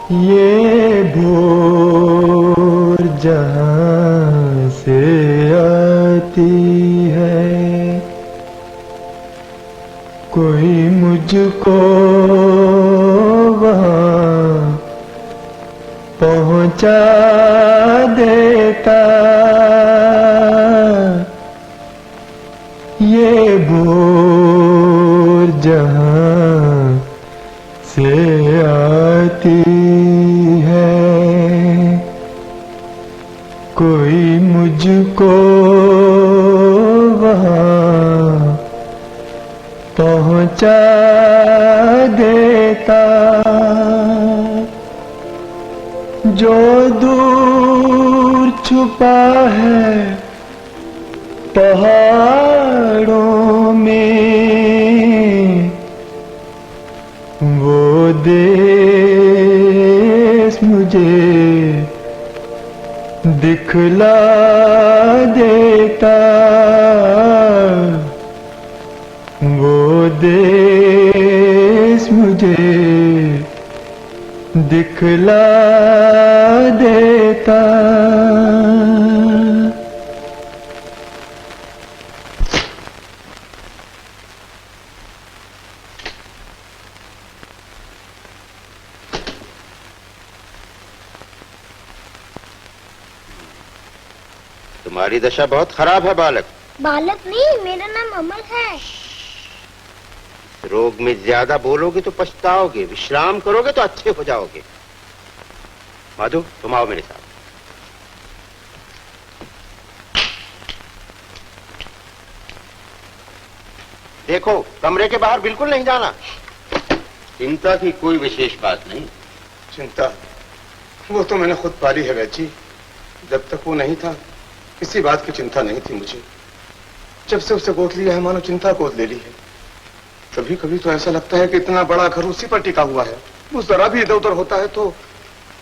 ये भोर जहां से आती है, कोई मुझको वहां पहुंचा देता। ये भोर जहां से आती है, कोई मुझको वहां पहुंचा देता। जो दूर छुपा है पहाड़ों में, वो देश मुझे दिखला देता। वो देश मुझे दिखला देता। तुम्हारी दशा बहुत खराब है बालक। बालक नहीं, मेरा नाम अमर है। रोग में ज्यादा बोलोगे तो पछताओगे, विश्राम करोगे तो अच्छे हो जाओगे। माधु, तुम आओ मेरे साथ। देखो, कमरे के बाहर बिल्कुल नहीं जाना। चिंता की कोई विशेष बात नहीं। चिंता वो तो मैंने खुद पाली है वैद जी। जब तक वो नहीं था किसी बात की चिंता नहीं थी मुझे। जब से उसे गोद लिया है मानो चिंता गोद ले ली है। कभी कभी तो ऐसा लगता है कि इतना बड़ा घर उसी पर टिका हुआ है, वो जरा भी इधर उधर होता है तो।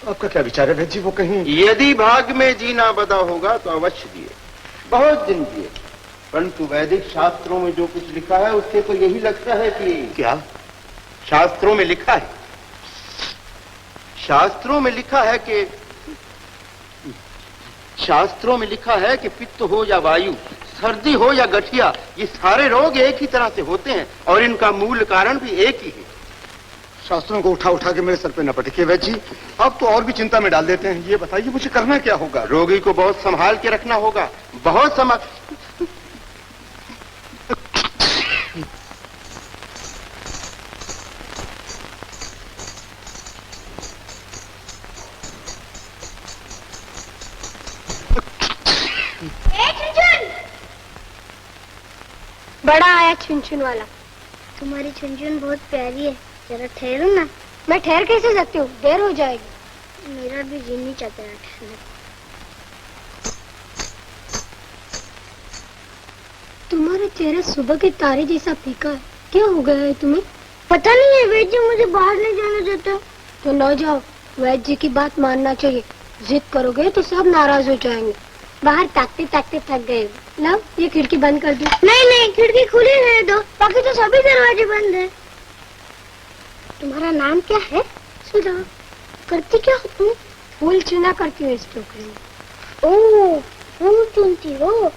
आपका क्या विचार है वैद जी? वो कहीं यदि भाग में जीना बदा होगा तो अवश्य जिए, बहुत दिन जिए। परंतु वैदिक शास्त्रों में जो कुछ लिखा है उससे तो यही लगता है कि क्या शास्त्रों में लिखा है, शास्त्रों में लिखा है कि शास्त्रों में लिखा है कि पित्त हो या वायु, सर्दी हो या गठिया, ये सारे रोग एक ही तरह से होते हैं और इनका मूल कारण भी एक ही है। शास्त्रों को उठा उठा के मेरे सर पे न पटकिए वैद जी। आप तो और भी चिंता में डाल देते हैं। ये बताइए मुझे करना क्या होगा? रोगी को बहुत संभाल के रखना होगा, बहुत संभाल। बड़ा आया छुनछुन वाला। तुम्हारी छुनछुन बहुत प्यारी है, जरा ठहरो ना। मैं ठहर कैसे सकती हूँ, देर हो जाएगी। मेरा भी जी नहीं चाहता है ठहरने। तुम्हारे चेहरा सुबह के तारे जैसा फीका है, क्या हो गया है तुम्हें? पता नहीं है, वैद्य जी मुझे बाहर नहीं जाना देता। तो न जाओ, वैद्य जी की बात मानना चाहिए। जिद करोगे तो सब नाराज हो जाएंगे। बाहर ताकते ताकते थक गए। लो, ये खिड़की बंद कर दो। नहीं नहीं, खिड़की खुली रहने दो, बाकी तो सभी दरवाजे बंद है। तुम्हारा नाम क्या है? सुधा। करती क्या हो तुम? फूल चुना करती हो इस टोकरी में। ओह, फूल चुनती हो,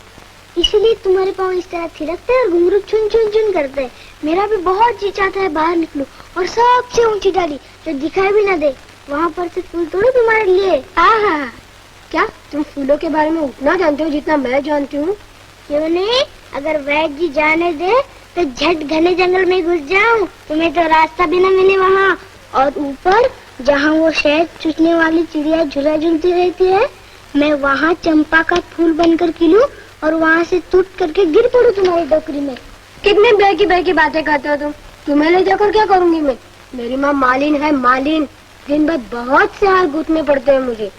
इसलिए तुम्हारे पाँव इस तरह थिरकते हैं और घुंघरू चुन चुन चुन करते हैं। मेरा भी बहुत जी चाहता है बाहर निकलूं और सबसे ऊंची डाली जो दिखाई भी न दे, वहाँ पर से फूल तोड़ो तुम्हारे लिए। हाँ, क्या तुम फूलों के बारे में उतना जानते हो जितना मैं जानती हूँ? क्यों नहीं, अगर वैद्य जी जाने दे तो झट घने जंगल में घुस जाऊं, तुम्हें तो रास्ता भी न मिले वहाँ। और ऊपर जहाँ वो शहद चूसने वाली चिड़िया झूला झूलती रहती है, मैं वहाँ चंपा का फूल बनकर खिलूं और वहाँ से टूट करके गिर पड़ूं तुम्हारी टोकरी में। कितने बहकी बातें करते हो तुम? तुम्हें ले जाकर क्या करूँगी मैं? मेरी माँ मालिन है, मालिन। दिन भर बहुत से हाल घुटने पड़ते हैं मुझे।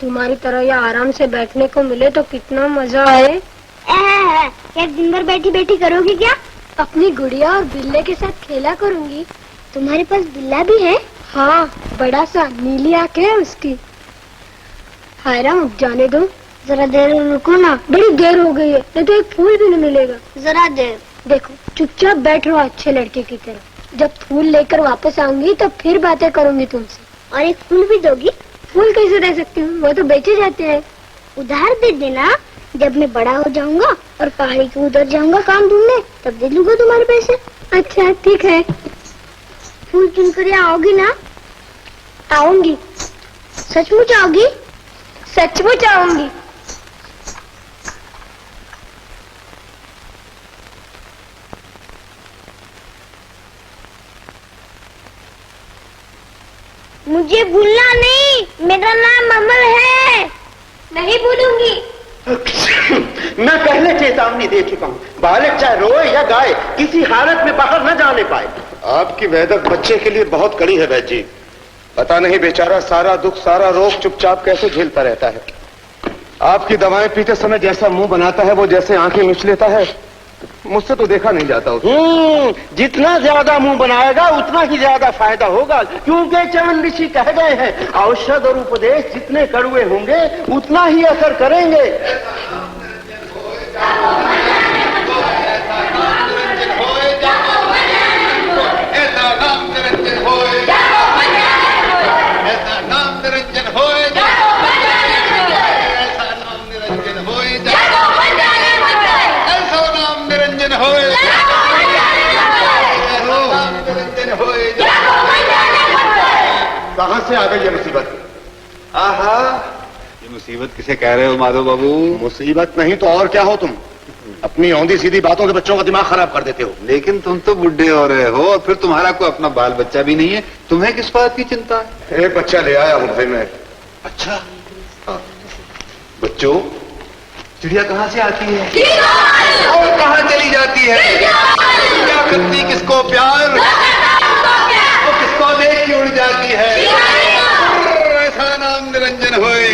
तुम्हारी तरह या आराम से बैठने को मिले तो कितना मजा आए। क्या दिन भर बैठी बैठी करोगी क्या? अपनी गुड़िया और बिल्ले के साथ खेला करूंगी। तुम्हारे पास बिल्ला भी है? हाँ, बड़ा सा, नीली आंखें है उसकी। हाय राम, जाने दो, जरा देर रुको ना, बड़ी देर हो गई है, नहीं तो एक फूल भी नहीं मिलेगा। जरा देर देखो, चुपचाप बैठ रहो अच्छे लड़के की तरह। जब फूल लेकर वापस आऊंगी तो फिर बातें करूंगी तुमसे। और एक फूल भी दोगी? फूल कैसे दे सकती हूँ, वो तो बेचे जाते हैं। उधार दे देना, जब मैं बड़ा हो जाऊंगा और पहाड़ी के उधर जाऊंगा काम ढूंढने, तब दे दूंगा तुम्हारे पैसे। अच्छा ठीक है। फूल चुन कर आओगी ना? आऊंगी। सचमुच आओगी? सचमुच आऊंगी। मुझे भूलना नहीं, मेरा नाम अमल है। नहीं भूलूंगी। मैं पहले चेतावनी दे चुका हूँ, बालक चाहे रोए या गाए, किसी हालत में बाहर न जाने पाए। आपकी वैदक बच्चे के लिए बहुत कड़ी है वैद्य जी। पता नहीं बेचारा सारा दुख सारा रोग चुपचाप कैसे झेलता रहता है। आपकी दवाएं पीते समय जैसा मुंह बनाता है, वो जैसे आंखें मिच लेता है, मुझसे तो देखा नहीं जाता उसको। जितना ज्यादा मुंह बनाएगा उतना ही ज्यादा फायदा होगा, क्योंकि चरण ऋषि कह गए हैं औषध और उपदेश जितने कड़वे होंगे उतना ही असर करेंगे। कहां से आ गई ये मुसीबत? आहा, ये मुसीबत किसे कह रहे हो माधव बाबू? मुसीबत नहीं तो और क्या हो तुम? अपनी औंधी सीधी बातों से बच्चों का दिमाग खराब कर देते हो। लेकिन तुम तो बुढ़े हो रहे हो और फिर तुम्हारा कोई अपना बाल बच्चा भी नहीं है, तुम्हें किस बात की चिंता है? एक बच्चा ले आया हूं भाई मैं। अच्छा, हाँ। बच्चों, चिड़िया कहाँ से आती है और कहाँ चली जाती है? क्या करती किसको प्यार, वो किसको देख के उड़ जाती है? ऐसा नाम निरंजन होए,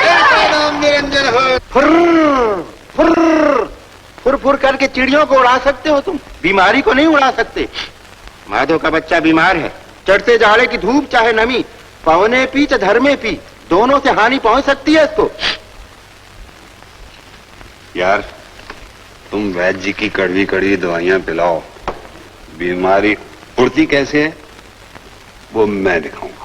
ऐसा नाम निरंजन होए। फुर फुर करके चिड़ियों को उड़ा सकते हो तुम, बीमारी को नहीं उड़ा सकते। माधव का बच्चा बीमार है, चढ़ते जाड़े की धूप चाहे नमी, पवने पी चाहे धर्मे पी, दोनों से हानि पहुंच सकती है इसको। यार, तुम वैद्य जी की कड़वी कड़वी दवाइयां पिलाओ, बीमारी उड़ती कैसे है वो मैं दिखाऊंगा।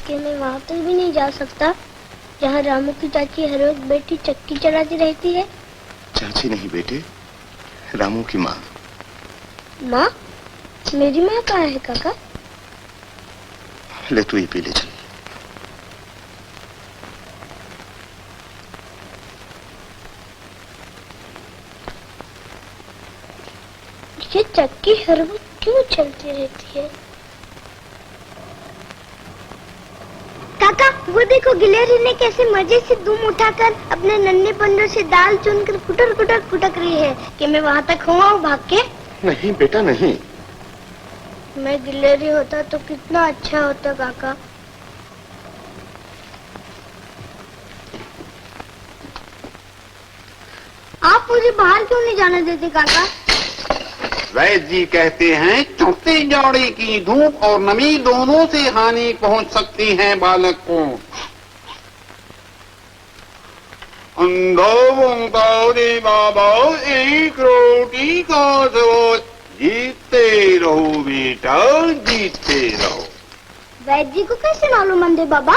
कि मैं वहाँ तक भी नहीं जा सकता जहाँ रामू की चाची हर वक्त बेटी चक्की चलाती रहती है। चाची नहीं बेटे, रामू की माँ। माँ? मेरी माँ कहाँ है काका? ले तू ये पी ले चल। ये चक्की हर वक्त क्यों चलती रहती है? काका, वो देखो गिलहरी ने कैसे मजे से दुम उठाकर अपने नन्हे पंजों से दाल चुनकर कुटर कुटर कुटक रही है। कि मैं वहाँ तक हुआ भाग के? नहीं बेटा नहीं। मैं गिलहरी होता तो कितना अच्छा होता काका। आप मुझे बाहर क्यों नहीं जाने देते काका? वैद्य जी कहते हैं चढ़ते जाड़े की धूप और नमी दोनों से हानि पहुंच सकती है बालक को। बाबा एक रोटी का सवाल, जीतते रहो बेटा जीतते रहो। वैद्य जी को कैसे मालूम अंधे बाबा?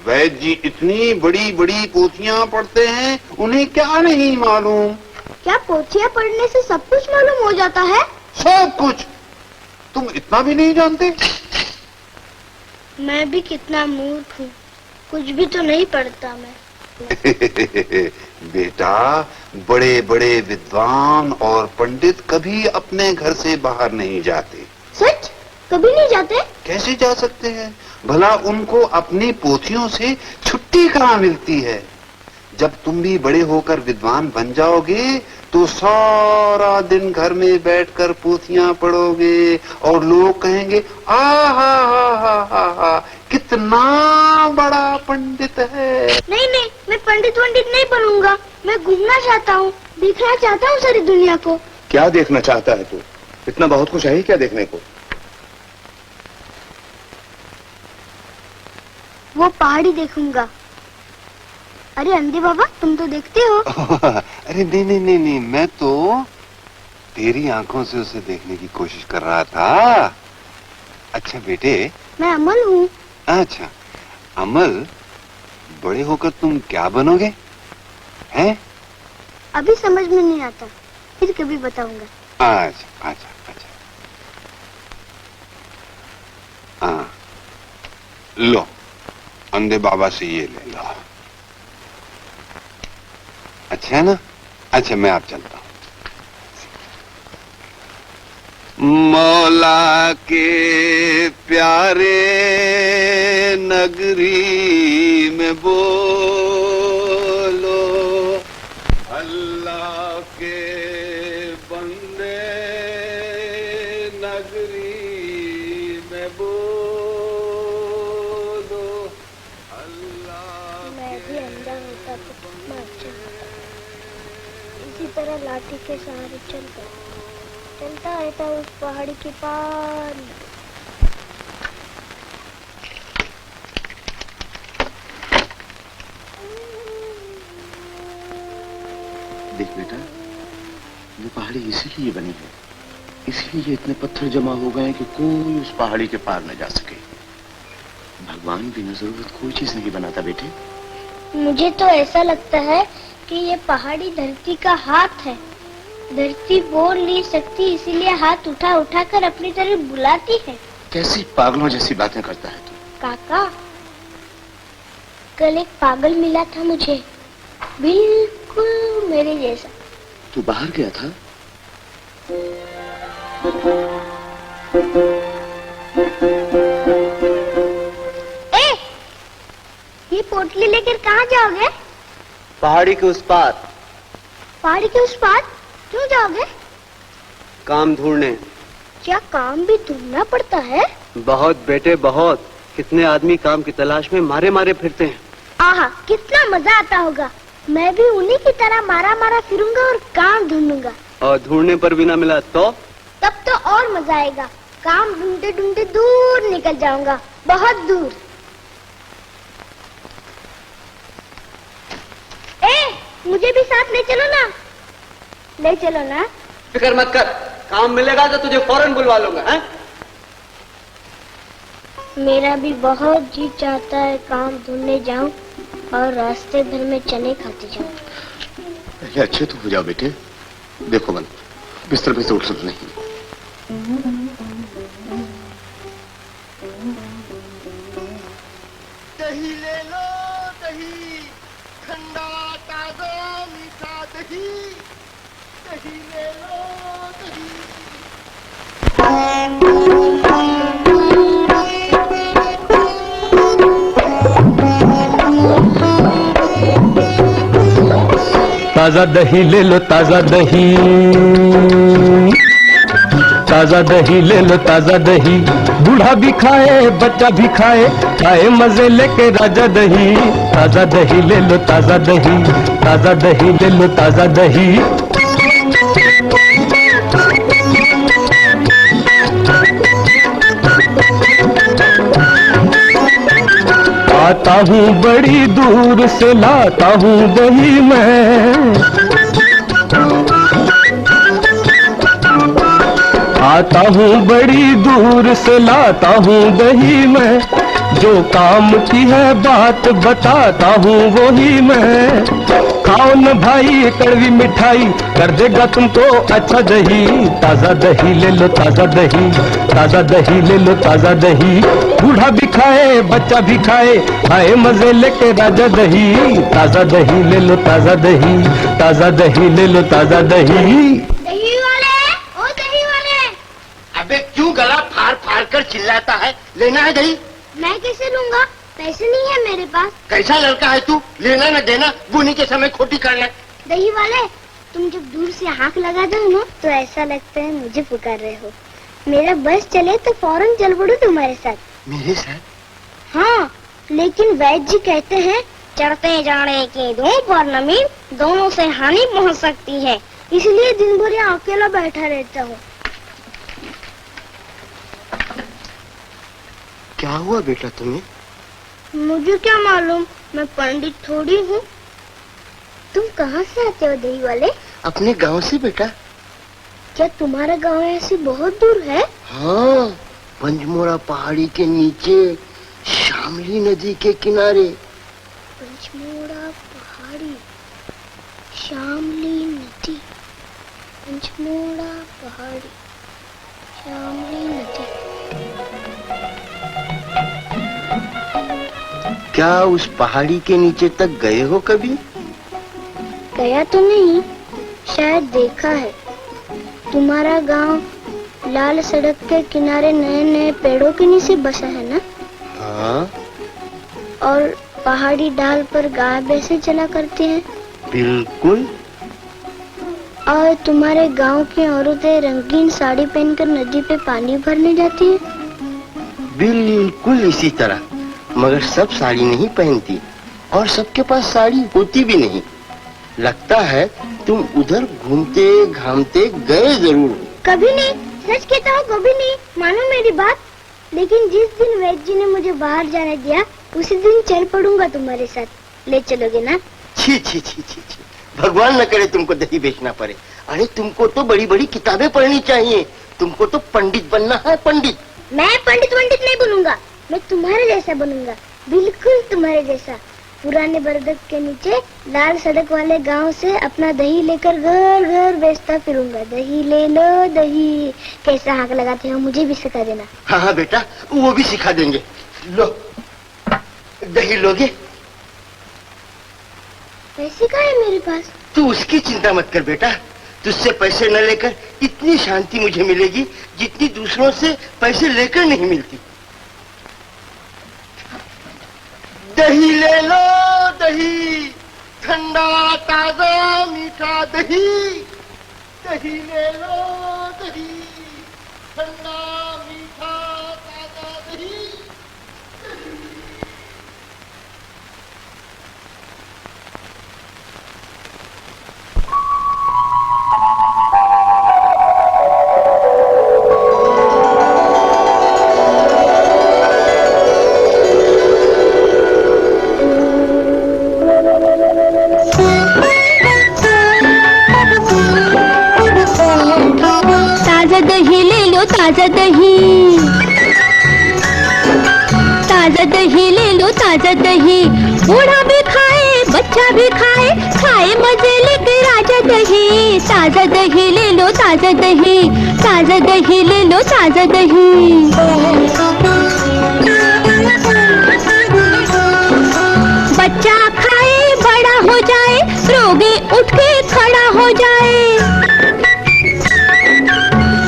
वैद्य जी इतनी बड़ी बड़ी पोथियां पढ़ते हैं, उन्हें क्या नहीं मालूम? क्या पोथियां पढ़ने से सब कुछ मालूम हो जाता है? सब कुछ। तुम इतना भी नहीं जानते? मैं भी कितना मूर्ख हूँ। कुछ भी तो नहीं पढ़ता मैं। बेटा, बड़े बड़े विद्वान और पंडित कभी अपने घर से बाहर नहीं जाते। सच? कभी नहीं जाते? कैसे जा सकते हैं? भला उनको अपनी पोथियों से छुट्टी कहाँ मिलती है? जब तुम भी बड़े होकर विद्वान बन जाओगे तो सारा दिन घर में बैठकर पोथियां पढ़ोगे और लोग कहेंगे आहा कितना बड़ा पंडित है। नहीं नहीं, मैं पंडित नहीं बनूंगा। मैं घूमना चाहता हूँ, देखना चाहता हूँ सारी दुनिया को। क्या देखना चाहता है तू? इतना बहुत कुछ है ही क्या देखने को? वो पहाड़ी देखूंगा। अरे अंधे बाबा, तुम तो देखते हो। अरे नहीं, मैं तो तेरी आंखों से उसे देखने की कोशिश कर रहा था। अच्छा बेटे, मैं अमल हूँ। अच्छा अमल, बड़े होकर तुम क्या बनोगे? हैं? अभी समझ में नहीं आता, फिर कभी बताऊंगा। अच्छा। हाँ, लो अंधे बाबा से ये ले लो। अच्छा है ना? अच्छा मैं आप चलता हूँ। मौला के प्यारे नगरी में बोलो, अल्लाह के बंदे नगरी में बोलो, अल्लाह। मैं भी अंधा होता तो कितना अच्छा होता। इसी तरह लाठी के सहारे चलता रहता उस पहाड़ी के पार। देख बेटा, ये पहाड़ी इसीलिए बनी है, इसीलिए इतने पत्थर जमा हो गए कि कोई उस पहाड़ी के पार न जा सके। भगवान बिना जरूरत कोई चीज नहीं बनाता बेटे। मुझे तो ऐसा लगता है कि ये पहाड़ी धरती का हाथ है। धरती बोल नहीं सकती, इसीलिए हाथ उठा उठा कर अपनी तरफ बुलाती है। कैसी पागलों जैसी बातें करता है तू। काका, कल एक पागल मिला था मुझे, बिल्कुल मेरे जैसा। तू बाहर गया था? ये पोटली लेकर कहाँ जाओगे? पहाड़ी के उस पार। पहाड़ी के उस पार क्यों जाओगे? काम ढूंढने। क्या काम भी ढूंढना पड़ता है? बहुत बेटे बहुत। कितने आदमी काम की तलाश में मारे मारे फिरते हैं। आहा, कितना मजा आता होगा। मैं भी उन्हीं की तरह मारा मारा फिरूंगा और काम ढूंढूंगा। और ढूंढने पर भी ना मिला तो? तब तो और मजा आएगा। काम ढूंढते ढूंढते दूर निकल जाऊंगा, बहुत दूर। मुझे भी साथ ले चलो ना। ले चलो ना। फिक्र मत कर, काम मिलेगा तो तुझे फौरन बुलवा लूंगा। हैं? मेरा भी बहुत जी चाहता है काम ढूंढने जाऊं और रास्ते भर में चने खाते जाऊं। पहले अच्छे तो हो जाओ बेटे। देखो मन, बिस्तर पे से उठ नहीं। दही ले लो दही, ठंडा ताजा मीठा दही। दही ले लो दही। ताजा दही ले लो ताजा दही, ताजा दही ले लो ताजा दही। बूढ़ा भी खाए बच्चा भी खाए, खाए मजे लेके राजा दही। ताजा दही ले लो ताजा दही, ताजा दही ले लो ताजा दही। आता हूँ बड़ी दूर से लाता हूँ दही मैं, आता हूँ बड़ी दूर से लाता हूँ दही मैं। जो काम की है बात बताता हूँ वही मैं। खाओ न भाई कड़वी मिठाई, कर देगा तुमको अच्छा दही। ताजा दही ले लो ताजा दही, ताजा दही ले लो ताजा दही। बूढ़ा भी खाए बच्चा भी खाए, खाए मजे लेके राजा दही। ताजा दही ले लो ताजा दही, ताजा दही ले लो ताजा दही। दही वाले, ओ दही वाले। अबे क्यों गला फाड़ फाड़ कर चिल्लाता है? लेना है दही? मैं कैसे लूंगा, पैसे नहीं है मेरे पास। कैसा लड़का है तू, लेना न देना, बुनी के समय खोटी करना। दही वाले, तुम जब दूर से हाथ लगाते हो ना तो ऐसा लगता है मुझे पुकार रहे हो। मेरा बस चले तो फौरन चल पड़ो तुम्हारे साथ। मेरे साथ? हाँ, लेकिन वैद्य जी कहते हैं चढ़ते जाने की दो पौर्णमी दोनों से हानि पहुंच सकती है, इसलिए दिन भर यहाँ अकेला बैठा रहता हूँ। क्या हुआ बेटा तुम्हें? मुझे क्या मालूम, मैं पंडित थोड़ी हूँ। तुम कहाँ से आते हो दही वाले? अपने गांव से बेटा। क्या तुम्हारा गांव ऐसे बहुत दूर है? हाँ, पंचमोरा पहाड़ी के नीचे शामली नदी के किनारे। पंचमोड़ा पहाड़ी, शामली नदी, पंचमोड़ा पहाड़ी, शामली नदी। क्या उस पहाड़ी के नीचे तक गए हो कभी? गया तो नहीं, शायद देखा है। तुम्हारा गांव लाल सड़क के किनारे नए नए पेड़ों के नीचे बसा है ना? हाँ। और पहाड़ी ढाल पर गाय भैंसे चला करती हैं। बिल्कुल। और तुम्हारे गांव की औरतें रंगीन साड़ी पहनकर नदी पे पानी भरने जाती हैं। बिल्कुल इसी तरह, मगर सब साड़ी नहीं पहनती और सबके पास साड़ी होती भी नहीं। लगता है तुम उधर घूमते घामते गए जरूर हो। कभी नहीं, सच कहता हूँ, कभी नहीं। मानो मेरी बात। लेकिन जिस दिन वैद्य जी ने मुझे बाहर जाने दिया उसी दिन चल पड़ूंगा तुम्हारे साथ। ले चलोगे ना? छी छी छी छी छी, भगवान न करे तुमको दही बेचना पड़े। अरे तुमको तो बड़ी बड़ी किताबें पढ़नी चाहिए, तुमको तो पंडित बनना है, पंडित। मैं पंडित नहीं बनूंगा, मैं तुम्हारे जैसा बनूंगा, बिल्कुल तुम्हारे जैसा। पुराने बरगद के नीचे लाल सड़क वाले गांव से अपना दही लेकर घर घर बेचता फिरूंगा। दही ले लो दही, कैसा हाथ लगाते हो मुझे भी सिखा देना। हाँ हाँ बेटा, वो भी सिखा देंगे। लो दही लोगे? पैसे कहाँ है मेरे पास? तू उसकी चिंता मत कर बेटा, तुझसे पैसे न लेकर इतनी शांति मुझे मिलेगी जितनी दूसरों से पैसे लेकर नहीं मिलती। दही ले लो दही, ठंडा ताजा मीठा दही। दही ले लो दही, ठंडा मीठा ताजा दही। ताजा दही, ताजा दही ले लो ताजा दही। बूढ़ा भी खाए बच्चा भी खाए, खाए मजे लेके राजा दही। ताजा दही ले लो ताजा दही, ताजा दही ले लो ताजा दही। बच्चा खाए बड़ा हो जाए, रोगी उठ के खड़ा हो जाए।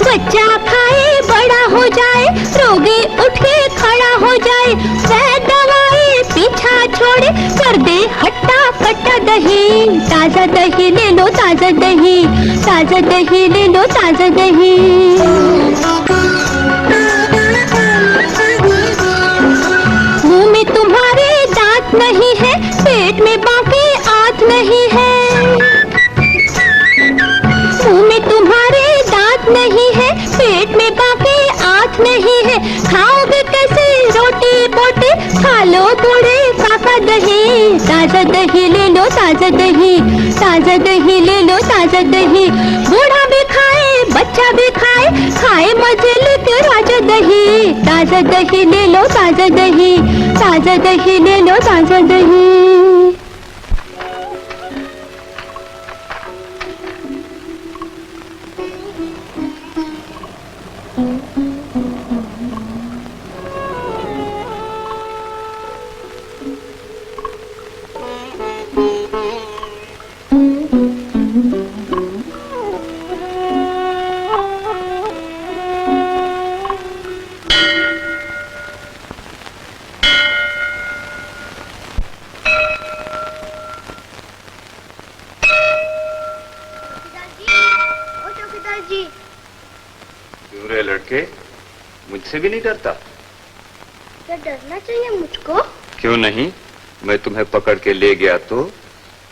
बच्चा खाए बड़ा हो जाए, रोगी उठ के खड़ा हो जाए। वह दवाई पीछा छोड़े, कर दे हट्टा कट्टा दही। ताजा दही ले लो ताजा दही, ताजा दही ले लो ताजा दही। मुंह में तुम्हारे दांत नहीं है, पेट में बाकी आंत नहीं है। मुंह में तुम्हारे दांत नहीं है, पेट में बाकी आंत नहीं है। खाओगे कैसे रोटी बोटी, खा लो बूढ़े काका दही। ताजा दही ले लो ताजा दही, ताजा दही ले लो ताजा दही। बूढ़ा भी खाए बच्चा भी खाए, खाए मजे लेके राजा दही। ताजा दही ले लो ताजा दही, ताजा दही ले लो ताजा दही। क्यों रे लड़के, मुझसे भी नहीं डरता? क्या डरना चाहिए मुझको? क्यों नहीं, मैं तुम्हें पकड़ के ले गया तो?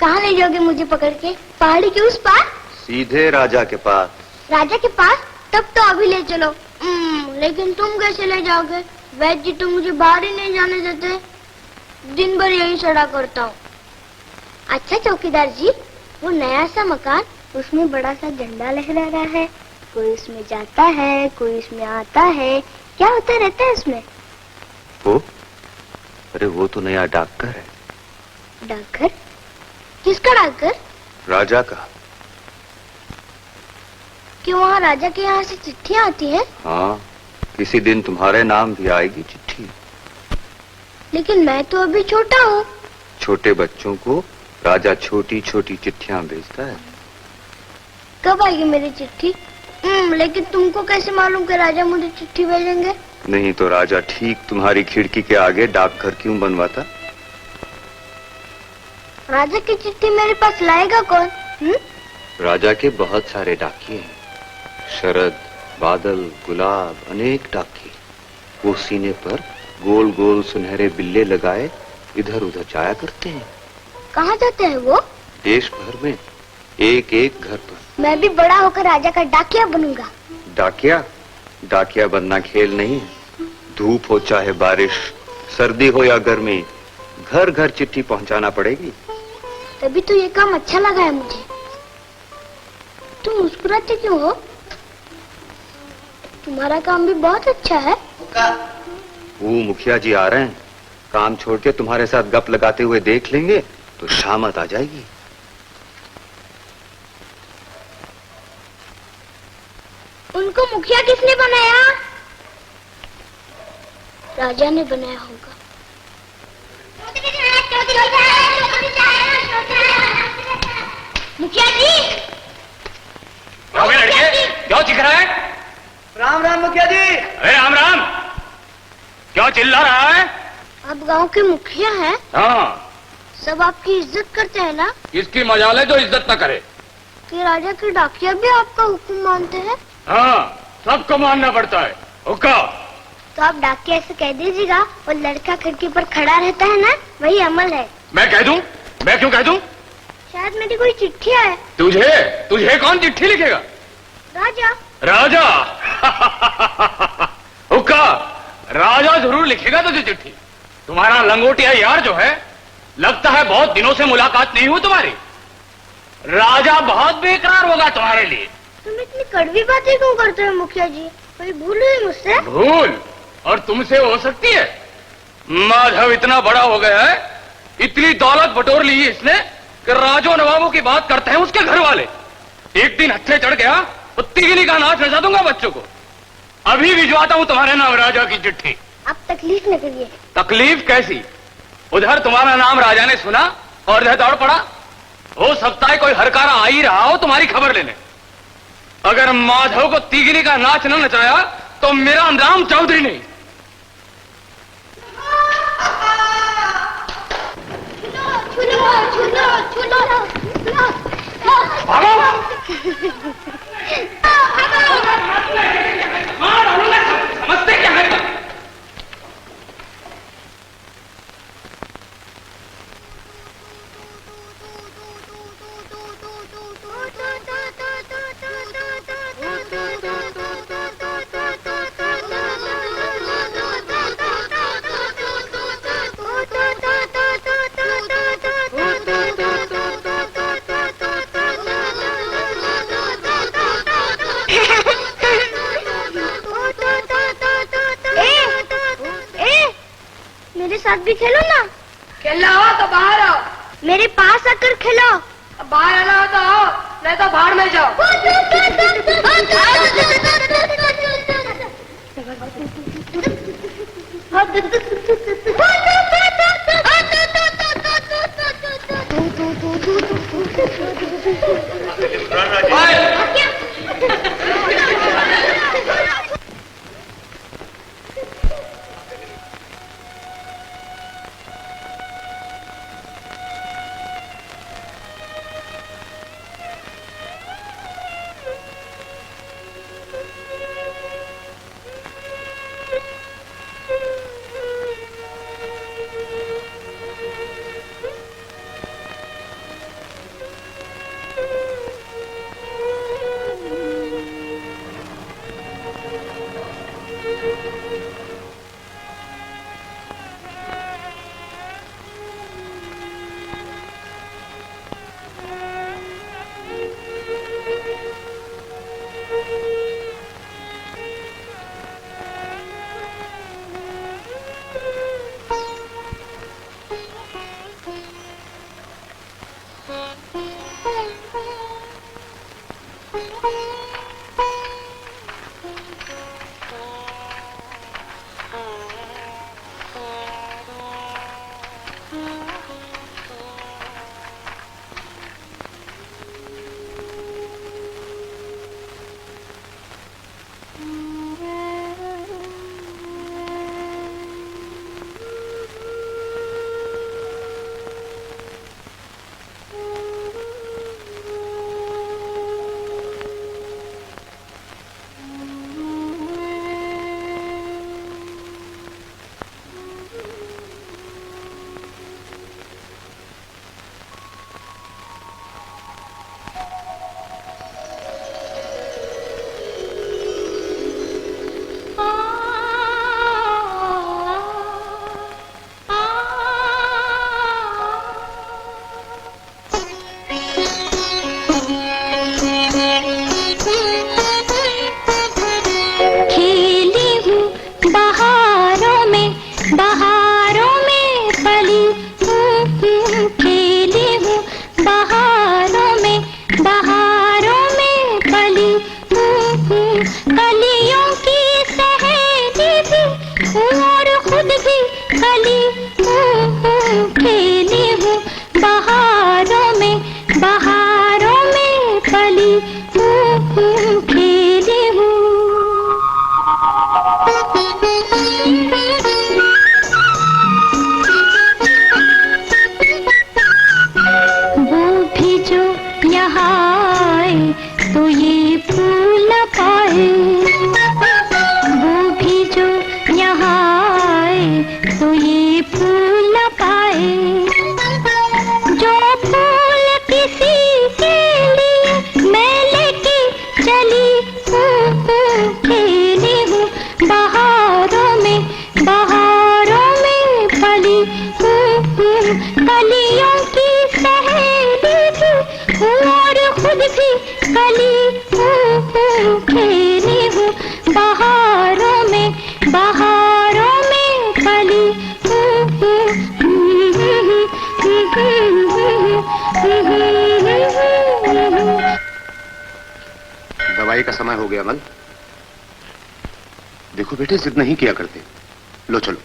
कहाँ ले जाओगे मुझे पकड़ के? पहाड़ी के उस पार? सीधे राजा के पास। राजा के पास? तब तो अभी ले चलो। लेकिन तुम कैसे ले जाओगे? वैद्य जी तो मुझे बाहर ही नहीं जाने देते। दिन भर यही सड़ा करता हूँ। अच्छा चौकीदार जी, वो नया सा मकान, उसमें बड़ा सा झंडा लहरा रहा है। कोई उसमें जाता है, कोई उसमें आता है। क्या होता रहता है उसमें? वो? अरे वो तो नया डाकघर है। डाकघर? किसका डाकघर? राजा का। क्यों वहाँ राजा के यहाँ से चिट्ठियाँ आती है? हाँ, किसी दिन तुम्हारे नाम भी आएगी चिट्ठी। लेकिन मैं तो अभी छोटा हूँ। छोटे बच्चों को राजा छोटी छोटी चिट्ठियाँ भेजता है। कब आएगी मेरी चिट्ठी? लेकिन तुमको कैसे मालूम कि राजा मुझे चिट्ठी भेजेंगे? नहीं तो राजा ठीक तुम्हारी खिड़की के आगे डाकघर क्यों बनवाता? राजा की चिट्ठी मेरे पास लाएगा कौन? राजा के बहुत सारे डाकिये हैं। शरद, बादल, गुलाब, अनेक डाकिये। वो सीने पर गोल गोल सुनहरे बिल्ले लगाए इधर उधर जाया करते हैं। कहाँ जाते हैं वो? देश भर में, एक एक घर पर। मैं भी बड़ा होकर राजा का डाकिया बनूंगा। डाकिया? डाकिया बनना खेल नहीं है। धूप हो चाहे बारिश, सर्दी हो या गर्मी, घर घर चिट्ठी पहुंचाना पड़ेगी। तभी तो ये काम अच्छा लगा है मुझे। तुम मुस्कुराते क्यों हो? तुम्हारा काम भी बहुत अच्छा है। वो मुखिया जी आ रहे हैं। काम छोड़ के तुम्हारे साथ गप लगाते हुए देख लेंगे तो शामत आ जाएगी। उनको मुखिया किसने बनाया? राजा ने बनाया होगा। मुखिया जी! लड़के, क्यों चिख रहा है? राम राम मुखिया जी। अरे राम राम, क्यों चिल्ला रहा है? आप गांव के मुखिया हैं? हाँ। सब आपकी इज्जत करते हैं ना? किसकी मजाल है जो इज्जत न करे? कि राजा के डाकिया भी आपका हुक्म मानते हैं? हाँ, सबको मानना पड़ता है। हुक्का। तो आप डाकिया से कह दीजिएगा, वो लड़का खिड़की पर खड़ा रहता है ना, वही अमल है। मैं कह दूं? मैं क्यों कह दूं? शायद मेरी कोई चिट्ठी आए। तुझे? तुझे कौन चिट्ठी लिखेगा? राजा। राजा? हुक्का, राजा जरूर लिखेगा तुझे चिट्ठी। तुम्हारा लंगोटिया यार जो है, लगता है बहुत दिनों से मुलाकात नहीं हुई तुम्हारी। राजा बहुत बेकरार होगा तुम्हारे लिए। तुम इतनी कड़वी बातें क्यों करते हो मुखिया जी? कोई भूल हुई मुझसे? भूल? और तुमसे हो सकती है? माधव इतना बड़ा हो गया है, इतनी दौलत बटोर ली इसने कि राजो नवाबों की बात करते हैं उसके घर वाले। एक दिन हत्थे चढ़ गया तो तिगली का नाच नचा दूंगा बच्चों को। अभी भिजवाता हूं तुम्हारे नाम राजा की चिट्ठी। आप तकलीफ न करिए। तकलीफ कैसी? उधर तुम्हारा नाम राजा ने सुना और इधर दौड़ पड़ा। हो सकता है कोई हरकारा आ ही रहा हो तुम्हारी खबर लेने। अगर माधव को तिगली का नाच न नचाया तो मेरा नाम चौधरी नहीं। भागो! समझते क्या है? मेरे साथ भी खेलो ना। खेलना हो तो बाहर आओ। मेरे पास आकर खेलो। बाहर आना हो तो आओ, नहीं तो बाहर में जाओ। दवाई का समय हो गया अमल। देखो बेटे, जिद नहीं किया करते। लो चलो।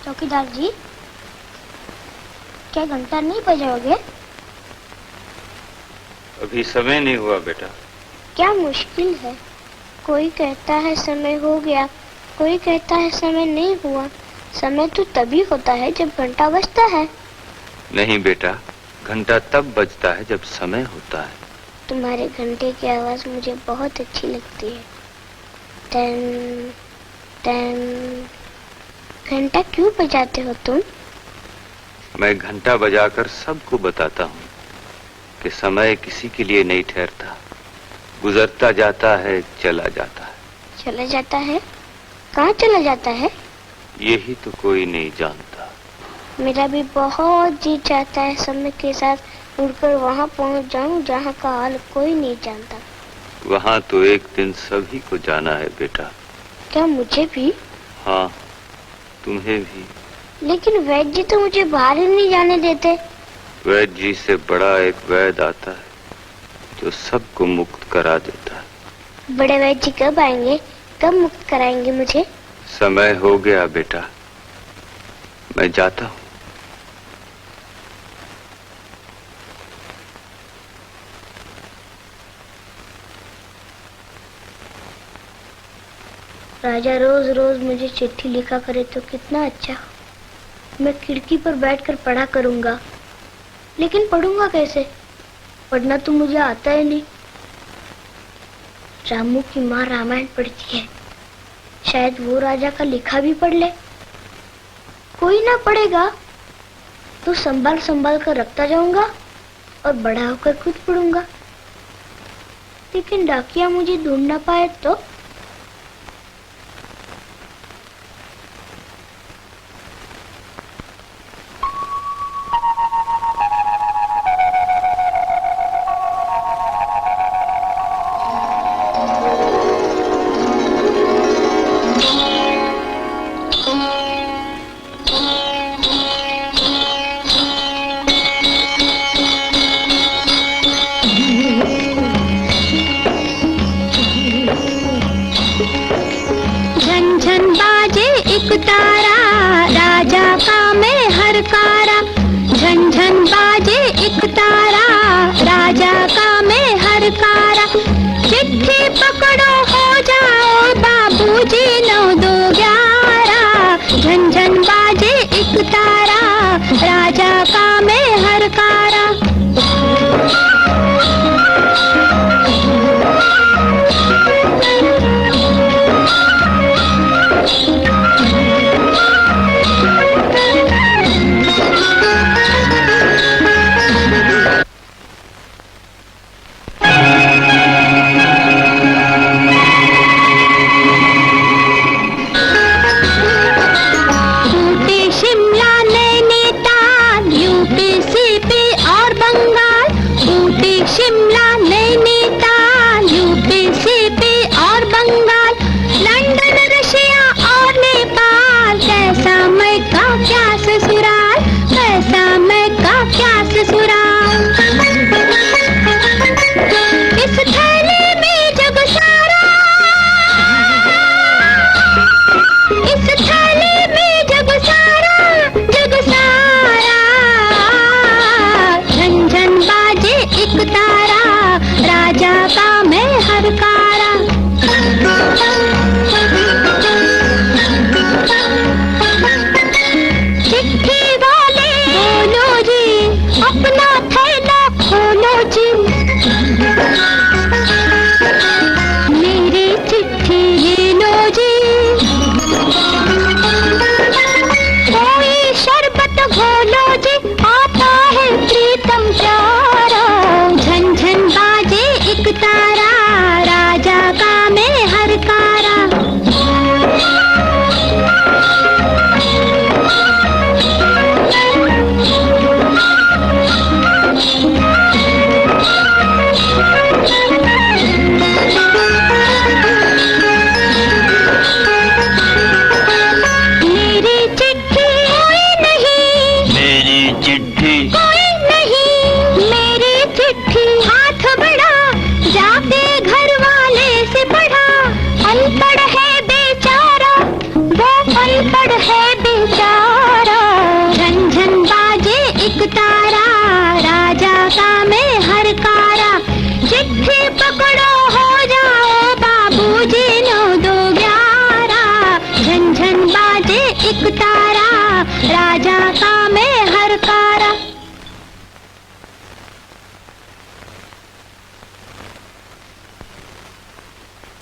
चौकीदार जी, क्या घंटा नहीं बजाओगे? अभी समय नहीं हुआ बेटा। क्या मुश्किल है? कोई कहता है समय हो गया, कोई कहता है समय नहीं हुआ। समय तो तभी होता है जब घंटा बजता है। नहीं बेटा, घंटा तब बजता है जब समय होता है। तुम्हारे घंटे की आवाज मुझे बहुत अच्छी लगती है। टन टन। घंटा क्यों बजाते हो तुम? मैं घंटा बजाकर सबको बताता हूँ कि समय किसी के लिए नहीं ठहरता, गुजरता जाता है, चला जाता है। चला जाता है? कहाँ चला जाता है? यही तो कोई नहीं जानता। मेरा भी बहुत जी चाहता है समय के साथ उड़कर वहाँ पहुँच जाऊँ जहाँ का हाल कोई नहीं जानता। वहाँ तो एक दिन सभी को जाना है बेटा। क्या मुझे भी? हाँ, तुम्हें भी। लेकिन वैद्य जी तो मुझे बाहर ही नहीं जाने देते। वैद्य जी से बड़ा एक वैद्य आता है जो सबको मुक्त करा देता है। बड़े वैद्य जी कब आएंगे? कब मुक्त कराएंगे मुझे? समय हो गया बेटा, मैं जाता हूँ। राजा रोज रोज मुझे चिट्ठी लिखा करे तो कितना अच्छा। मैं खिड़की पर बैठकर पढ़ा करूंगा। लेकिन पढ़ूंगा कैसे? पढ़ना तो मुझे आता ही नहीं। रामू की माँ रामायण पढ़ती है, शायद वो राजा का लिखा भी पढ़ ले। कोई ना पढ़ेगा तो संभाल संभाल कर रखता जाऊंगा और बड़ा होकर खुद पढ़ूंगा। लेकिन डाकिया मुझे ढूंढ ना पाए तो?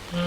क्यों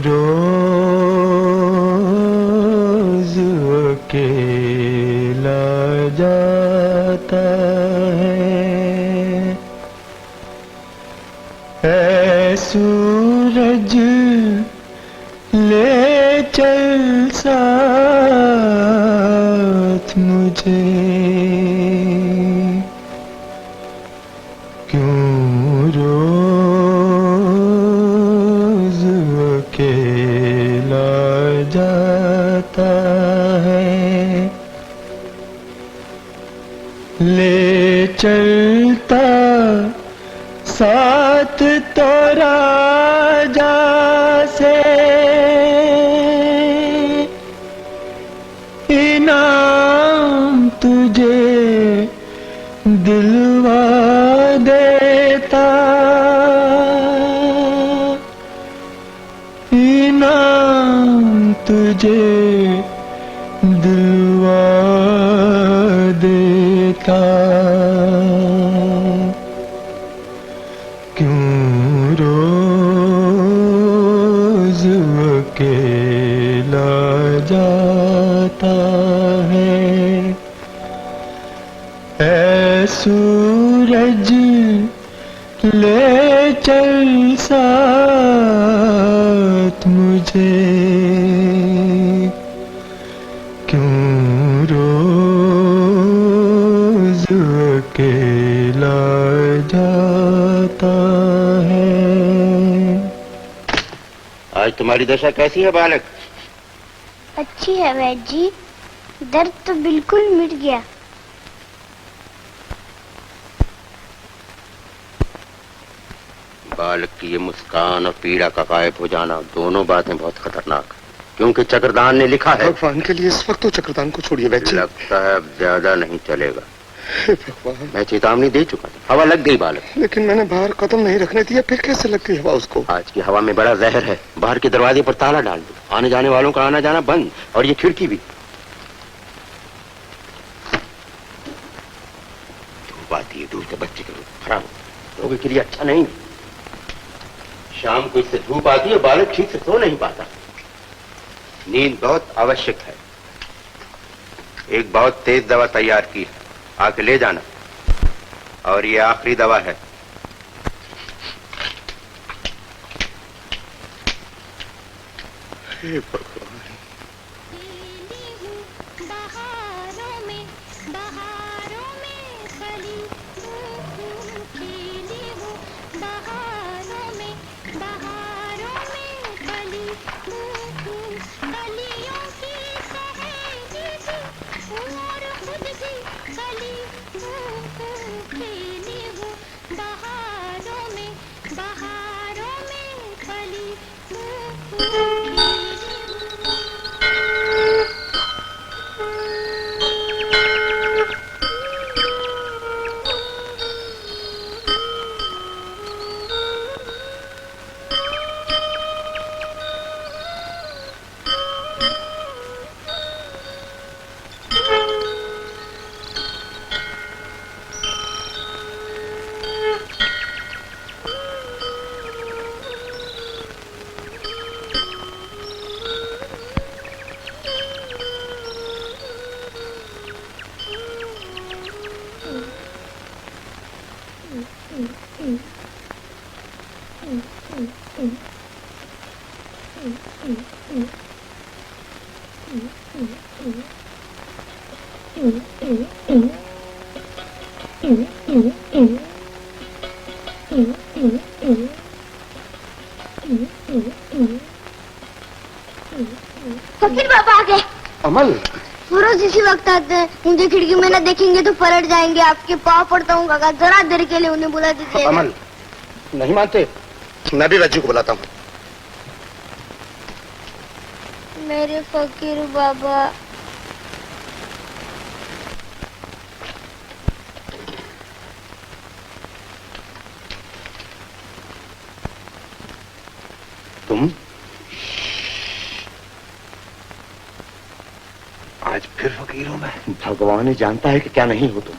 रोज अकेला जाता है ऐ सूरज ले चल साथ मुझे क्यों रोज अकेला जाता है ले चलता साथ तो राजा से इनाम तुझे दिलवा देता इनाम तुझे दिलवा देता क्यों रोज अकेला जाता है ऐ सूरज ले चल साथ मुझे क्यों रोज अकेला जाता है। आज तुम्हारी दशा कैसी है बालक? अच्छी है वैद्य जी, दर्द तो बिल्कुल मिट गया। बालक की ये मुस्कान और पीड़ा का गायब हो जाना दोनों बातें बहुत खतरनाक है, क्योंकि चक्रदान ने लिखा है। भगवान के लिए इस वक्त तो चक्रदान को छोड़िए वैद्य जी। लगता है अब ज्यादा नहीं चलेगा। हे भगवान, मैं चेतावनी दे चुका था, हवा लग गई बालक। लेकिन मैंने बाहर कदम नहीं रखने दिया, फिर कैसे लग गई हवा उसको? आज की हवा में बड़ा जहर है, बाहर के दरवाजे पर ताला डाल दो, आने जाने वालों का आना जाना बंद, और ये खिड़की भी। धूप आती है, दूर से बच्चे के रूप खराब लोगों के लिए अच्छा नहीं। शाम को इससे धूप आती है, बालक ठीक से सो नहीं पाता। नींद बहुत आवश्यक है। एक बहुत तेज दवा तैयार की है, आके ले जाना, और ये आखिरी दवा है। हे भगवान, कलियों की सहेली थी और खुद भी कली फकीर बाबा आ गए। अमल, वो रोज इसी वक्त आते हैं। मुझे खिड़की में न देखेंगे तो पलट जाएंगे। आपके पाँव पड़ता हूँ काका, जरा देर के लिए उन्हें बुला दीजिए। अमल, नहीं मानते? मैं भी वैद्य को बुलाता हूँ। मेरे फकीर बाबा। तुम आज फिर फकीर हूं मैं। भगवान ही जानता है कि क्या नहीं हो तुम।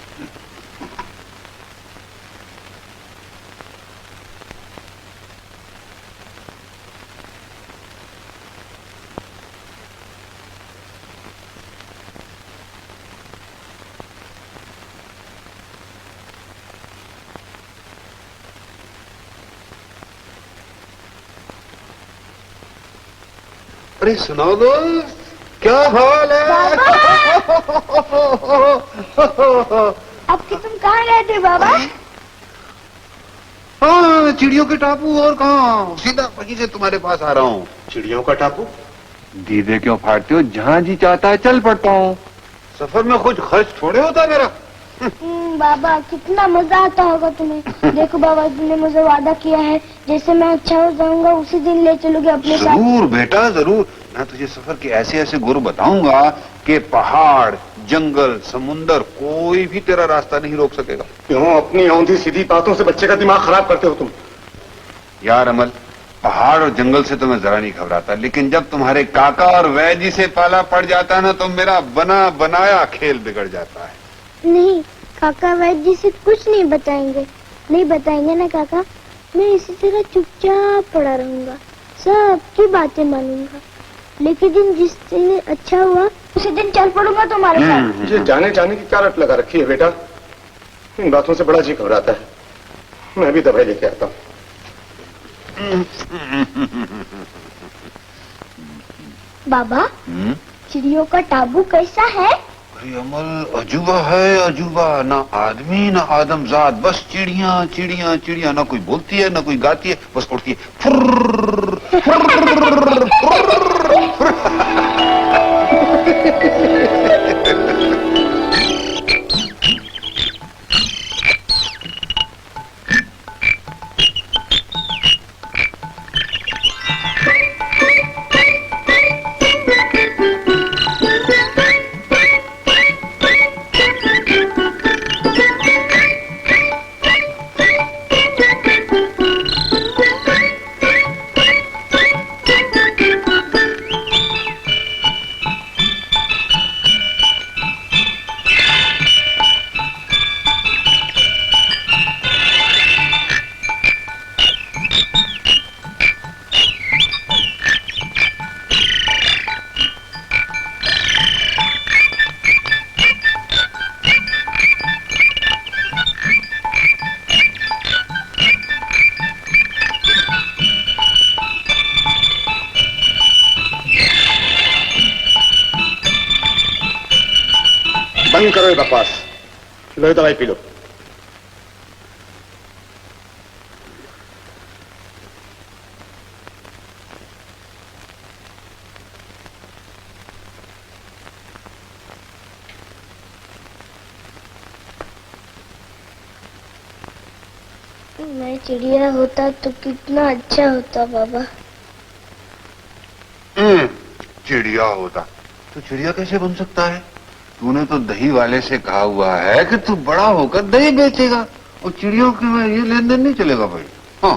अरे सुनाओ दोस्त, क्या हाल है? अब कि तुम कहाँ गए थे बाबा? हाँ, चिड़ियों के टापू। और कहाँ, सीधा वहीं से तुम्हारे पास आ रहा हूँ। चिड़ियों का टापू? दीदे क्यों फाड़ते हो? जहाँ जी चाहता है चल पड़ता हूँ। सफर में कुछ खर्च थोड़े होता मेरा। बाबा कितना मजा आता होगा तुम्हें। देखो बाबा, तुमने मुझे वादा किया है जैसे मैं अच्छा हो जाऊंगा उसी दिन ले चलोगे अपने साथ। जरूर बेटा जरूर। मैं तुझे सफर के ऐसे ऐसे गुर बताऊंगा कि पहाड़, जंगल, समुंदर कोई भी तेरा रास्ता नहीं रोक सकेगा। क्यों अपनी औंधी सीधी बातों से बच्चे का दिमाग खराब करते हो तुम? यार अमल, पहाड़ और जंगल से तो मैं जरा नहीं घबराता, लेकिन जब तुम्हारे काका और वैद्य से पाला पड़ जाता है ना तो मेरा बना बनाया खेल बिगड़ जाता है। नहीं, काका वैद्य जी से कुछ नहीं बताएंगे। नहीं बताएंगे ना काका? मैं इसी तरह चुपचाप पड़ा रहूंगा, सबकी बातें मानूंगा। लेकिन दिन जिस दिन अच्छा हुआ उसी दिन चल पड़ूंगा तुम्हारे साथ। ये जाने जाने की क्या रट लगा रखी है बेटा? इन बातों से बड़ा जी घबराता है। मैं भी दवाई लेके आता हूँ। बाबा, चिड़ियों का टाबू कैसा है? अरे अमल, अजूबा है अजूबा। ना आदमी ना आदमजात, बस चिड़िया चिड़िया चिड़िया। ना कोई बोलती है ना कोई गाती है, बस उड़ती है। फुर्र, फुर्र, फुर्र। बंद करो ये बकवास। लो दवाई पी लो। मैं चिड़िया होता तो कितना अच्छा होता बाबा। चिड़िया होता तो चिड़िया कैसे बन सकता है? तूने तो दही वाले से कहा हुआ है कि तू बड़ा होकर दही बेचेगा, और चिड़ियों के में ये लेन देन नहीं चलेगा भाई। हाँ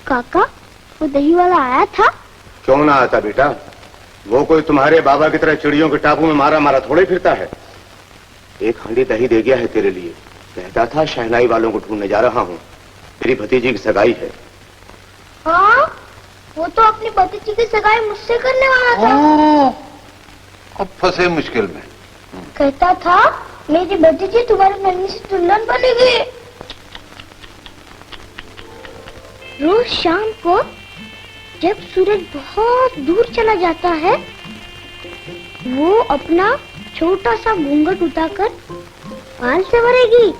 काका, वो दही वाला आया था? क्यों ना आता बेटा? वो कोई तुम्हारे बाबा की तरह चिड़ियों के टापू में मारा मारा थोड़े फिरता है। एक हांडी दही दे गया है तेरे लिए। कहता था शहनाई वालों को ढूंढने जा रहा हूँ, तेरी भतीजी की सगाई है। हाँ, वो तो अपनी भतीजी की सगाई मुझसे करने वाला था। अब फंसे मुश्किल में। कहता था मेरी भतीजी तुम्हारी नन्ही सी दुल्हन बनेगी। रोज शाम को जब सूरज बहुत दूर चला जाता है वो अपना छोटा सा घूंघट उठाकर बाल से भरेगी।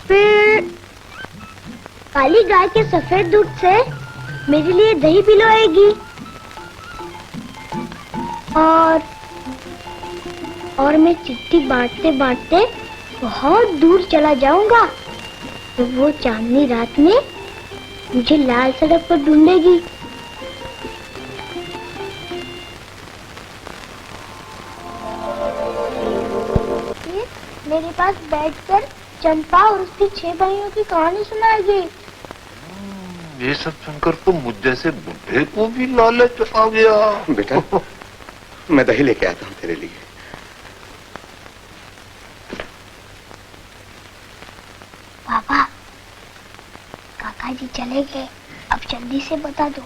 फिर काली गाय के सफेद दूध से मेरे लिए दही पिलवाएगी और मैं चिट्ठी बांटते बांटते बहुत दूर चला जाऊंगा। तो वो चांदनी रात में मुझे लाल सड़क पर ढूंढेगी। मेरे पास बैठकर चंपा और उसकी 6 भाइयों की कहानी सुनाएगी। ये सब सुनकर तो मुझ जैसे बुढ़े को भी लालच आ गया। बेटा, मैं दही लेके आता हूँ तेरे लिए। पापा, काका जी चले गए, अब जल्दी से बता दो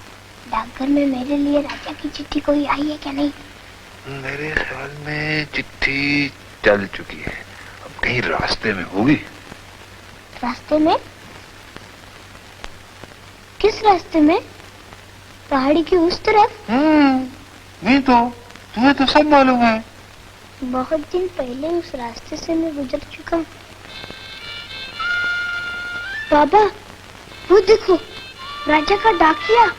डाकघर में मेरे लिए राजा की चिट्ठी कोई आई है क्या नहीं? मेरे ख्याल में चिट्ठी चल चुकी है, अब कहीं रास्ते में होगी। रास्ते में? किस रास्ते में? पहाड़ी की उस तरफ? नहीं तो तुम्हें तो सब मालूम है। बहुत दिन पहले उस रास्ते से मैं गुजर चुका हूँ। बाबा, वो देखो, राजा का डाकिया।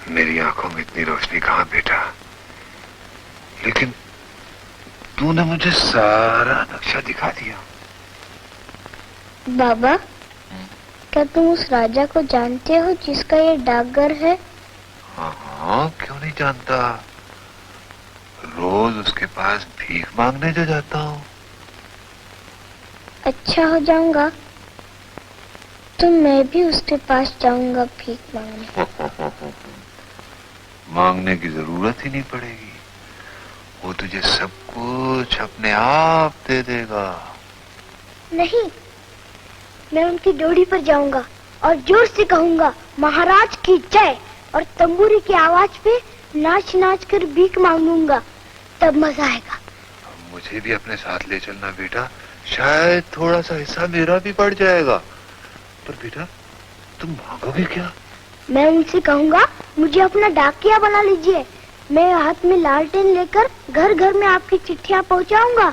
मेरी आंखों में इतनी रोशनी कहाँ बेटा, लेकिन तूने मुझे सारा नक्शा दिखा दिया। बाबा, क्या तुम उस राजा को जानते हो जिसका ये डाकघर है? हाँ, क्यों नहीं जानता। रोज उसके पास भीख मांगने जो जाता हूँ। अच्छा हो जाऊंगा तो मैं भी उसके पास जाऊंगा भीख मांगने। मांगने की जरूरत ही नहीं पड़ेगी, वो तुझे सब कुछ अपने आप दे देगा। नहीं, मैं उनकी डोरी पर जाऊंगा और जोर से कहूंगा महाराज की जय, और तंबूरी की आवाज पे नाच नाच कर भीख मांगूंगा, तब मजा आएगा। मुझे भी अपने साथ ले चलना बेटा, शायद थोड़ा सा हिस्सा मेरा भी बढ़ जाएगा। पर बेटा, तुम मांगोगे क्या? मैं उनसे कहूंगा मुझे अपना डाकिया बना लीजिए, मैं हाथ में लालटेन लेकर घर घर में आपकी चिट्ठियां पहुंचाऊंगा।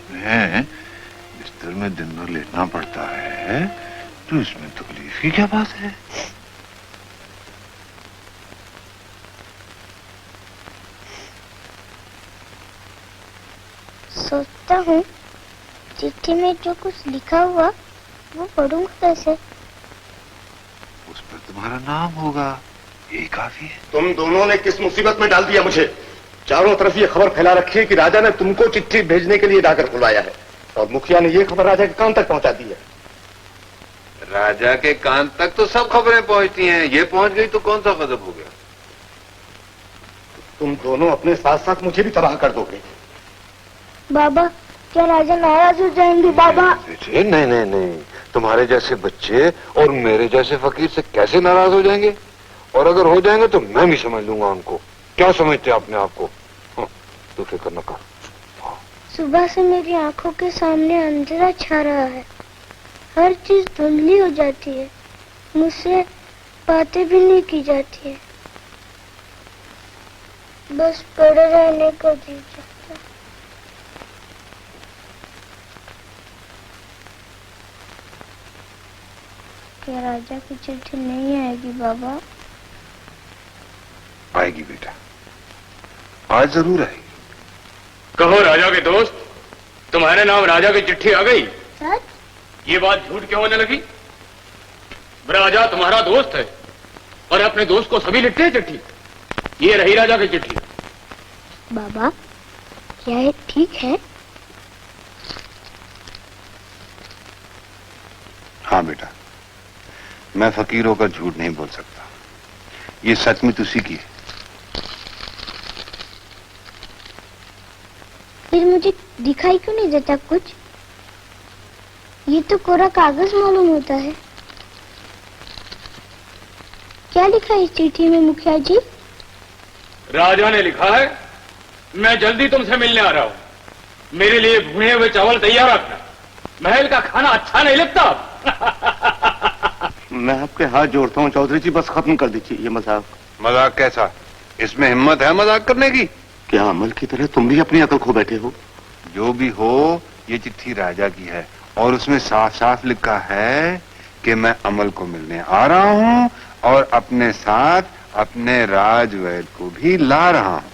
तुम्हें बिस्तर में दिन भर लेटना पड़ता है, तो इसमें तकलीफ की क्या बात है? सोचता हूँ चिट्ठी में जो कुछ लिखा हुआ वो पढ़ूंगा कैसे? उस पर तुम्हारा नाम होगा, यही काफी है। तुम दोनों ने किस मुसीबत में डाल दिया मुझे। चारों तरफ ये खबर फैला रखी है कि राजा ने तुमको चिट्ठी भेजने के लिए डाकर बुलाया है, और मुखिया ने ये खबर राजा के कान तक पहुंचा दी है। राजा के कान तक तो सब खबरें पहुंचती हैं, ये पहुंच गई तो कौन सा गजब हो गया? तुम दोनों अपने साथ साथ मुझे भी तबाह कर दोगे। बाबा, क्या राजा नाराज हो जाएंगे? बाबा नहीं नहीं नहीं, तुम्हारे जैसे बच्चे और मेरे जैसे फकीर से कैसे नाराज हो जाएंगे? और अगर हो जाएंगे तो मैं भी समझ लूंगा उनको। क्या समझते अपने आप को? तू फिक्र न कर। सुबह से मेरी आंखों के सामने अंधेरा छा रहा है, हर चीज धुंधली हो जाती है, मुझसे बातें भी नहीं की जाती है, बस पड़े रहने को जी चाहता। क्या राजा की चिट्ठी नहीं आएगी बाबा? आएगी बेटा, आज जरूर आएगी। कहो राजा के दोस्त, तुम्हारे नाम राजा की चिट्ठी आ गई? सच? ये बात झूठ क्यों होने लगी? राजा तुम्हारा दोस्त है और अपने दोस्त को सभी लिखते हैं चिट्ठी। ये रही राजा की चिट्ठी। बाबा, क्या ये ठीक है? हाँ बेटा, मैं फकीर होकर झूठ नहीं बोल सकता। ये सचमुच उसी की है। फिर मुझे दिखाई क्यों नहीं देता कुछ? ये तो कोरा कागज मालूम होता है। क्या लिखा है इस चिट्ठी में मुखिया जी? राजा ने लिखा है, मैं जल्दी तुमसे मिलने आ रहा हूं। मेरे लिए भुने हुए चावल तैयार रखना। महल का खाना अच्छा नहीं लगता। मैं आपके हाथ जोड़ता हूँ चौधरी जी, बस खत्म कर दीजिए ये मजाक। मजाक कैसा? इसमें हिम्मत है मजाक करने की? क्या अमल की तरह तुम भी अपनी अकल खो बैठे हो? जो भी हो, ये चिट्ठी राजा की है और उसमें साफ साफ लिखा है कि मैं अमल को मिलने आ रहा हूँ और अपने साथ अपने राजवैद को भी ला रहा हूँ।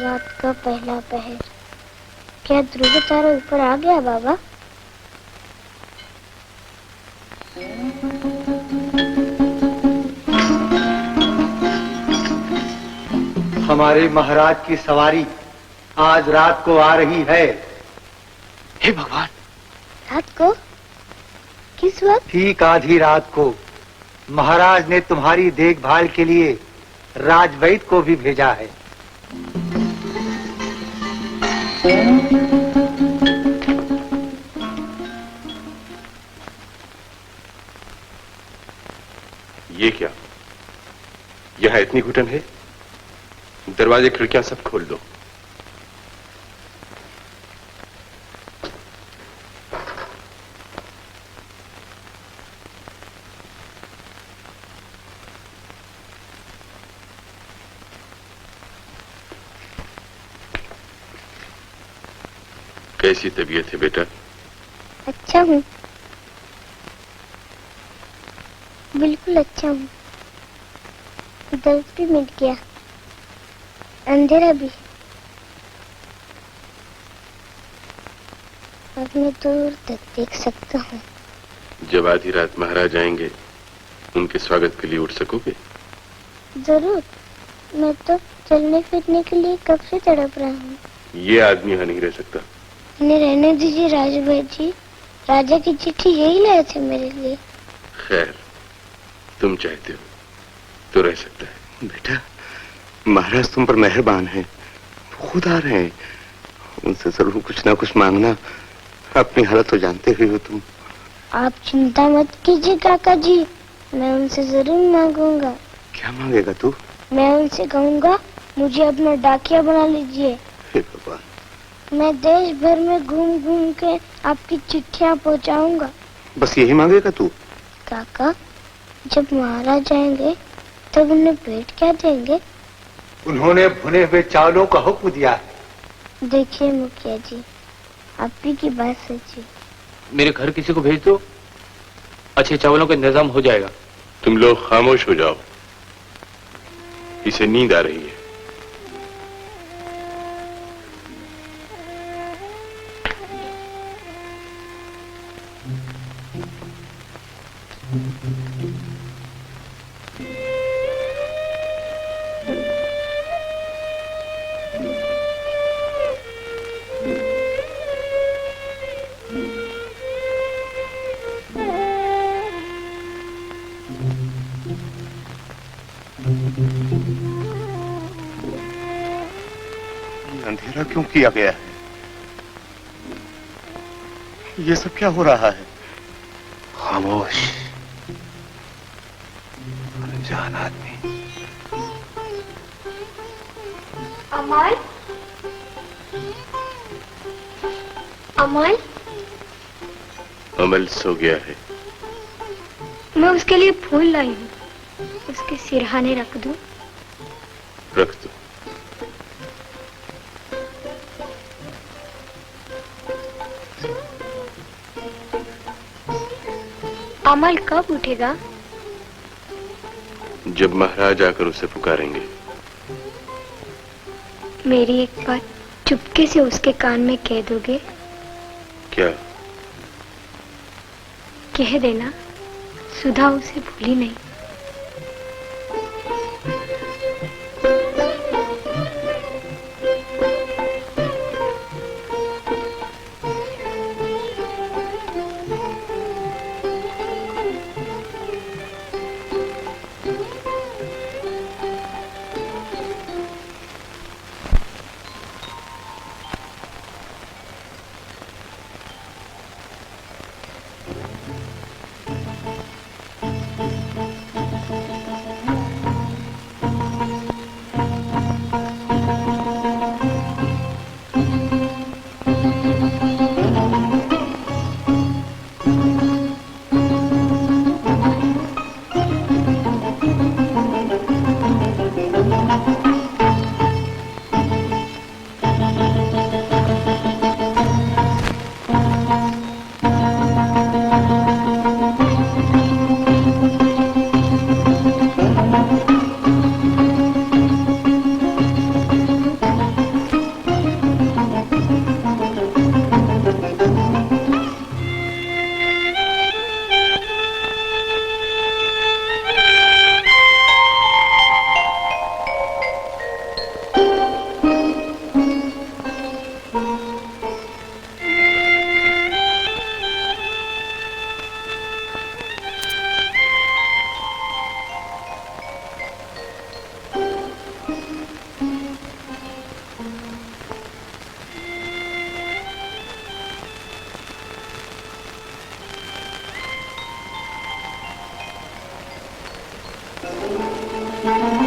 रात का पहला पहर। क्या ध्रुव तारा ऊपर आ गया बाबा? हमारे महाराज की सवारी आज रात को आ रही है। हे भगवान! रात को? किस वक्त? ठीक आधी रात को। महाराज ने तुम्हारी देखभाल के लिए राजवैद को भी भेजा है। ये क्या? यहाँ इतनी घुटन है? दरवाजे खिड़कियां सब खोल दो। कैसी तबीयत है बेटा? अच्छा हूँ, बिल्कुल अच्छा हूँ। दर्द भी मिट गया, अंधेरा भी। अब मैं दूर तक देख सकता हूँ। जब आधी रात महाराज आएंगे, उनके स्वागत के लिए उठ सकोगे? जरूर। मैं तो चलने फिरने के लिए कब से तड़प रहा हूँ। ये आदमी यहाँ नहीं रह सकता। इन्हें रहने दीजिए राजूभाई जी। राजा की चिट्ठी यही लाए थे मेरे लिए। खैर, तुम चाहते हो तो रह सकता है। बेटा, महाराज तुम पर मेहरबान हैं, खुद आ रहे हैं। उनसे जरूर कुछ ना कुछ मांगना। अपनी हालत तो जानते ही हो तुम। आप चिंता मत कीजिए काका जी, मैं उनसे जरूर मांगूंगा। क्या मांगेगा तू? मैं उनसे कहूँगा मुझे अपना डाकिया बना लीजिए। हे भगवान! मैं देश भर में घूम घूम के आपकी चिट्ठियाँ पहुँचाऊंगा। बस यही मांगेगा तू? काका, जब महाराज आएंगे तब उन्हें भेंट क्या देंगे? उन्होंने भुने हुए चावलों का हुक्म दिया है। देखिए मुखिया जी, आप ही की बात सच्ची। मेरे घर किसी को भेज दो, अच्छे चावलों का इंतजाम हो जाएगा। तुम लोग खामोश हो जाओ, इसे नींद आ रही है। अंधेरा क्यों किया गया है? ये सब क्या हो रहा है? खामोश, अनजान आदमी। अमल, अमल, अमल सो गया है। मैं उसके लिए फूल लाई हूँ, उसके सिरहाने रख दूं? रख दो। अमल कब उठेगा? जब महाराज आकर उसे पुकारेंगे। मेरी एक बात चुपके से उसके कान में कह दोगे? क्या? कह देना सुधा उसे भूली नहीं। Thank you.